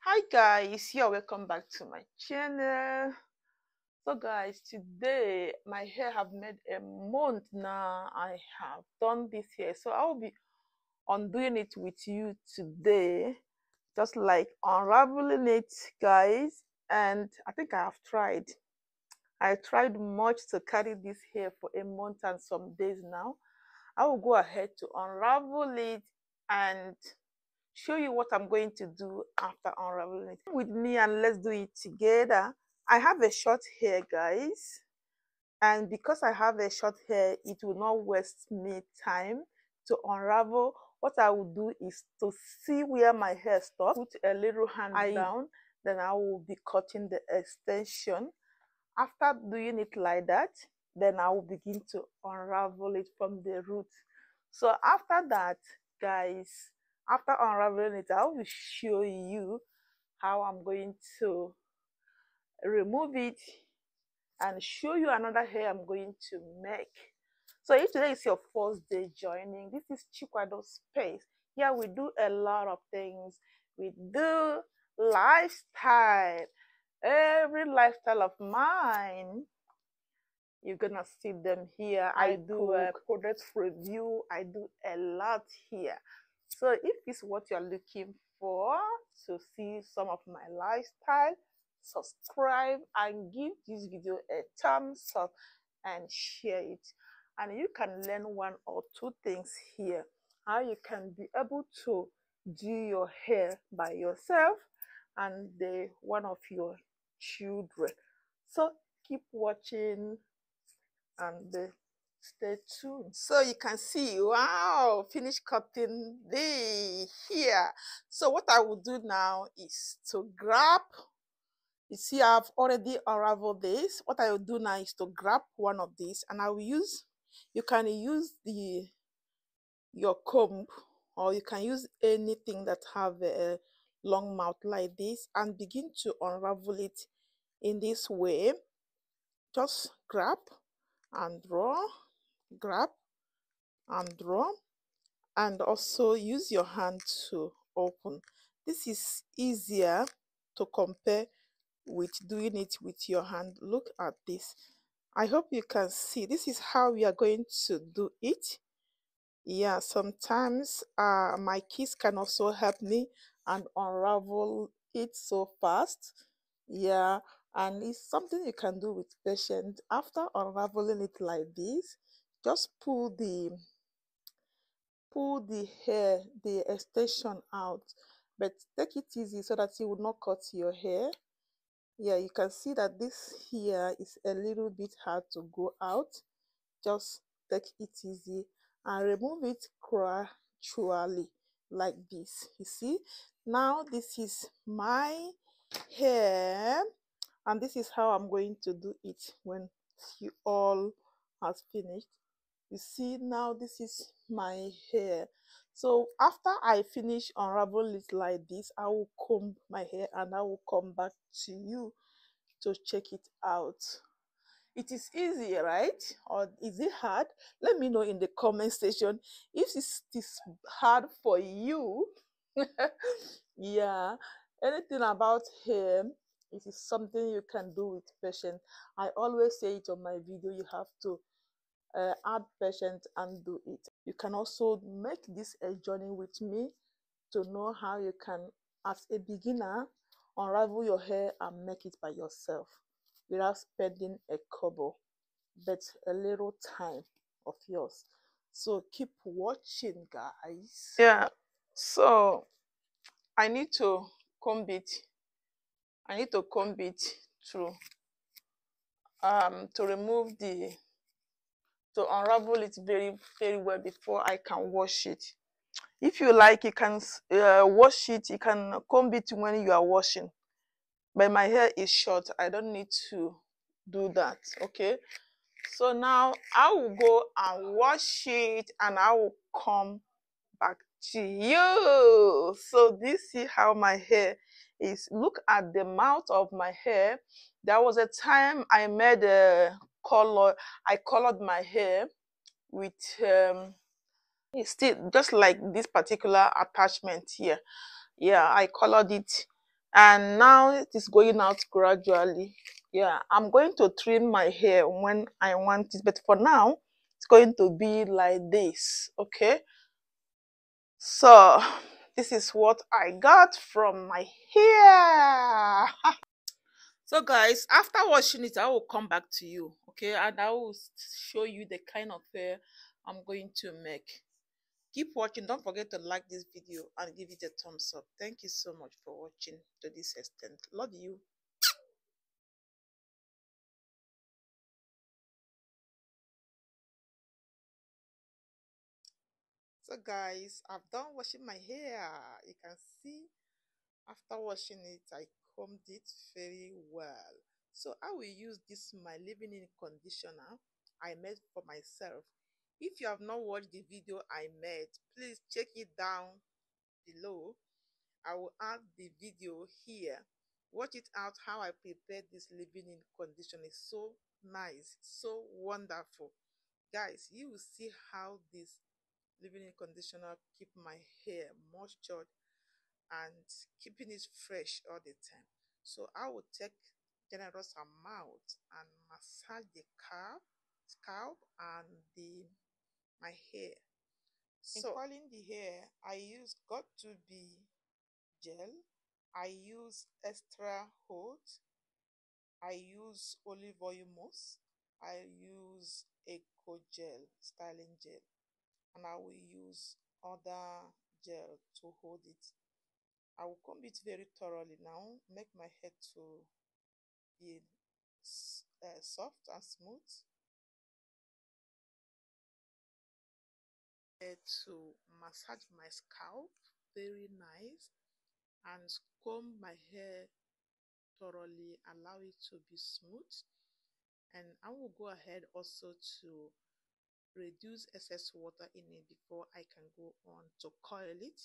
Hi guys, you're welcome back to my channel. So guys, today my hair have made a month now. I have done this hair, so I will be undoing it with you today, just like unraveling it, guys. And I think I tried much to carry this hair for a month and some days now. I will go ahead to unravel it and show you what I'm going to do after unraveling it. Come with me and let's do it together. I have a short hair, guys, and because I have a short hair, it will not waste me time to unravel. What I will do is to see where my hair stops, put a little hand down, then I will be cutting the extension. After doing it like that, then I will begin to unravel it from the root. So after that, guys, after unraveling it, I will show you how I'm going to remove it and show you another hair I'm going to make. So if today is your first day joining, this is Chikwado space. Here we do a lot of things. We do lifestyle. Every lifestyle of mine, you're gonna see them here. I do a product review. I do a lot here. So if this is what you're looking for to see some of my lifestyle, subscribe and give this video a thumbs up and share it. And you can learn one or two things here. How you can be able to do your hair by yourself and one of your children. So keep watching and stay tuned. So you can see, wow, finish cutting the hair. So what I will do now is to grab, you see I've already unraveled this. What I will do now is to grab one of these, and I will use, you can use your comb, or you can use anything that have a long mouth like this, and begin to unravel it in this way. Just grab and draw, grab and draw, and also use your hand to open. This is easier to compare with doing it with your hand. Look at this. I hope you can see. This is how we are going to do it. Yeah, sometimes my kids can also help me and unravel it so fast. Yeah, and it's something you can do with patience. After unraveling it like this, just pull the hair, the extension out, but take it easy so that you will not cut your hair. Yeah, you can see that this here is a little bit hard to go out. Just take it easy and remove it gradually like this. You see, now this is my hair, and this is how I'm going to do it when you all has finished. You see, now this is my hair. So after I finish unravel it like this, I will comb my hair and I will come back to you to check it out. It is easy, right? Or is it hard? Let me know in the comment section if it is hard for you. Yeah, anything about hair, it is something you can do with patience. I always say it on my video, you have to add patience and do it. You can also make this a journey with me to know how you can, as a beginner, unravel your hair and make it by yourself without spending a kobo, but a little time of yours. So keep watching, guys. Yeah, so I need to comb it. I need to comb it through to remove to unravel it very, very well before I can wash it. If you like, you can wash it. You can comb it when you are washing. But my hair is short. I don't need to do that. Okay. So now I will go and wash it, and I will come back to you. So this is how my hair is. Look at the mouth of my hair. There was a time I made a color. I colored my hair with it's still just like this particular attachment here. Yeah, I colored it and now it is going out gradually. Yeah, I'm going to trim my hair when I want it, but for now it's going to be like this. Okay, so this is what I got from my hair. So guys, after washing it, I will come back to you, okay, and I will show you the kind of hair I'm going to make. Keep watching. Don't forget to like this video and give it a thumbs up. Thank you so much for watching to this extent. Love you. So guys, I've done washing my hair. You can see after washing it, I combed it very well. So I will use this my leave-in conditioner I made for myself. If you have not watched the video I made, please check it down below. I will add the video here. Watch it out how I prepared this leave-in conditioner. It's so nice, so wonderful. Guys, you will see how this leave-in conditioner keep my hair moistured and keeping it fresh all the time. So I will take generous amount and massage the scalp and my hair. So in curling the hair, I use got to be gel, I use extra hot, I use olive oil mousse, I use Ecogel styling gel, and I will use other gel to hold it. I will comb it very thoroughly now, make my hair to be soft and smooth. To massage my scalp very nice and comb my hair thoroughly, allow it to be smooth. And I will go ahead also to reduce excess water in it before I can go on to coil it.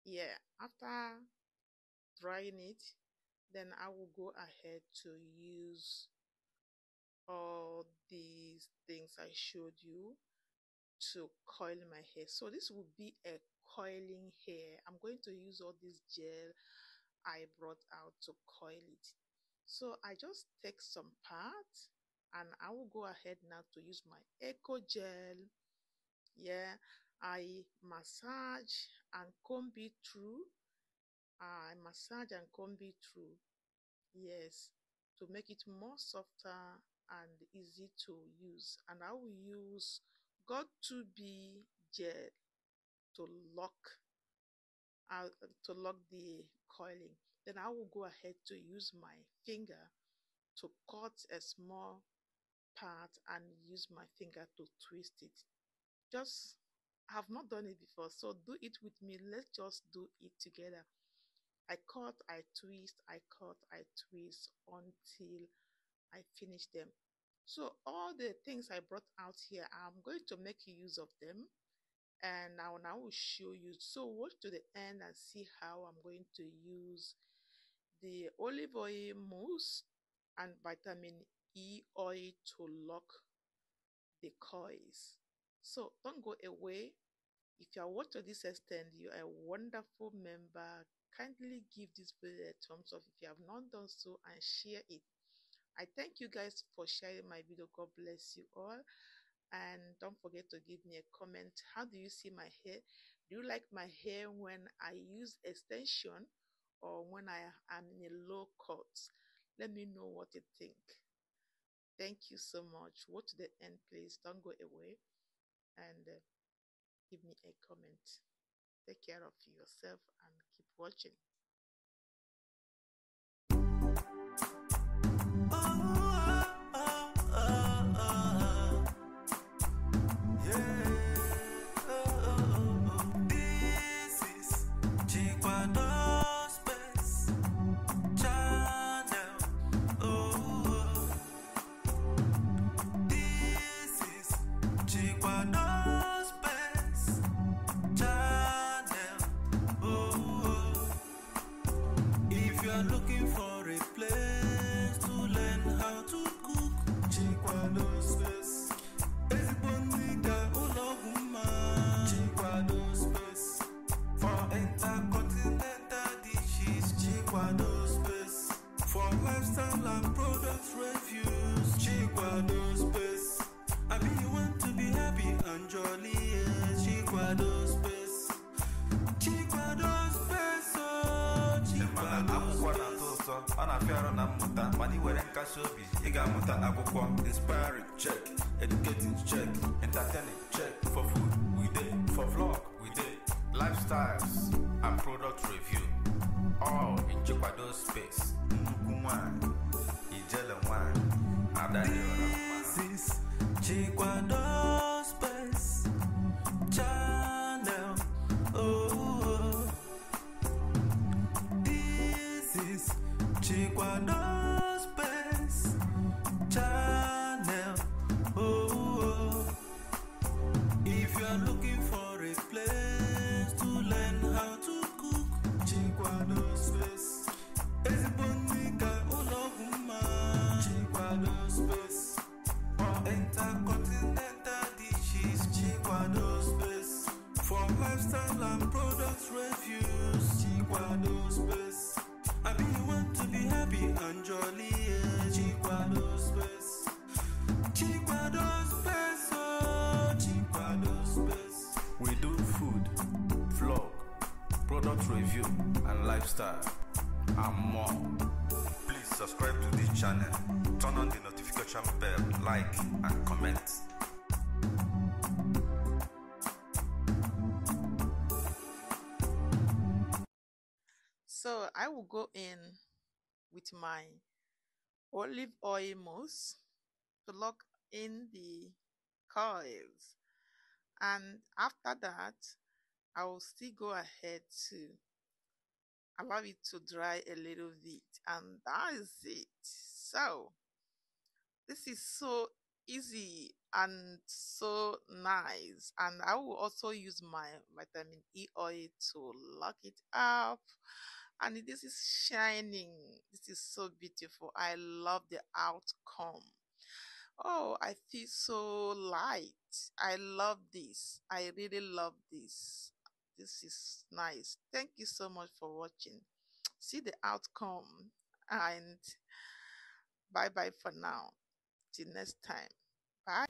Yeah, after drying it, then I will go ahead to use all these things I showed you to coil my hair. So this will be a coiling hair. I'm going to use all this gel I brought out to coil it. So I just take some parts and I will go ahead now to use my Ecogel. Yeah, I massage and comb it through. I massage and comb it through. Yes, to make it more softer and easy to use. And I will use got to be gel to lock the coiling. Then I will go ahead to use my finger to cut a small part and use my finger to twist it. Just have not done it before, so do it with me. Let's just do it together. I cut, I twist, I cut, I twist until I finish them. So all the things I brought out here, I'm going to make use of them, and now I will show you. So watch to the end and see how I'm going to use the olive oil mousse and vitamin E oil to lock the coils. So don't go away. If you are watching this extent, you are a wonderful member. Kindly give this video a thumbs up if you have not done so, and share it. I thank you guys for sharing my video. God bless you all. And don't forget to give me a comment. How do you see my hair? Do you like my hair when I use extension or when I am in a low cut? Let me know what you think. Thank you so much. Watch the end, please. Don't go away, and give me a comment. Take care of yourself and keep watching. This is Chikwado Space Channel. This is Chikwado Space Channel. If you are looking for a place to learn how to cook, Chikwado Space. Chikwado Space for intercontinental dishes. Chikwado space for lifestyle and product reviews. Chikwado space. I mean you want to be happy and jolly. Yes. Chikwado space. Chikwado space. Oh, Chikwado space. Anafiaro na muta. Mani were nkasobi. Iga muta akwukwo. Inspiring check. Educating check. Entertaining check. For food we did. For vlog we did. Lifestyles and product review. All in Chikwado space. This is Chikwado space channel. Oh, this is Chikwado space channel. Oh, if you are looking for a place to learn how to cook, Chikwado space. Chikwado space. For intercontinental dishes, Chikwado space. For lifestyle and product reviews, Chikwado space. I mean you want to be happy and jolly, Chikwado space. Chikwado space, oh, Chikwado space. We do food, vlog, product review, and lifestyle, and more. Please subscribe to this channel, turn on the notification bell, like and comment. So I will go in with my olive oil mousse to lock in the coils, and after that I will still go ahead to allow it to dry a little bit, and that is it. So this is so easy and so nice, and I will also use my vitamin E oil to lock it up, and this is shining. This is so beautiful. I love the outcome. Oh, I feel so light. I love this. I really love this. This is nice. Thank you so much for watching. See the outcome, and bye bye for now. Till next time. Bye.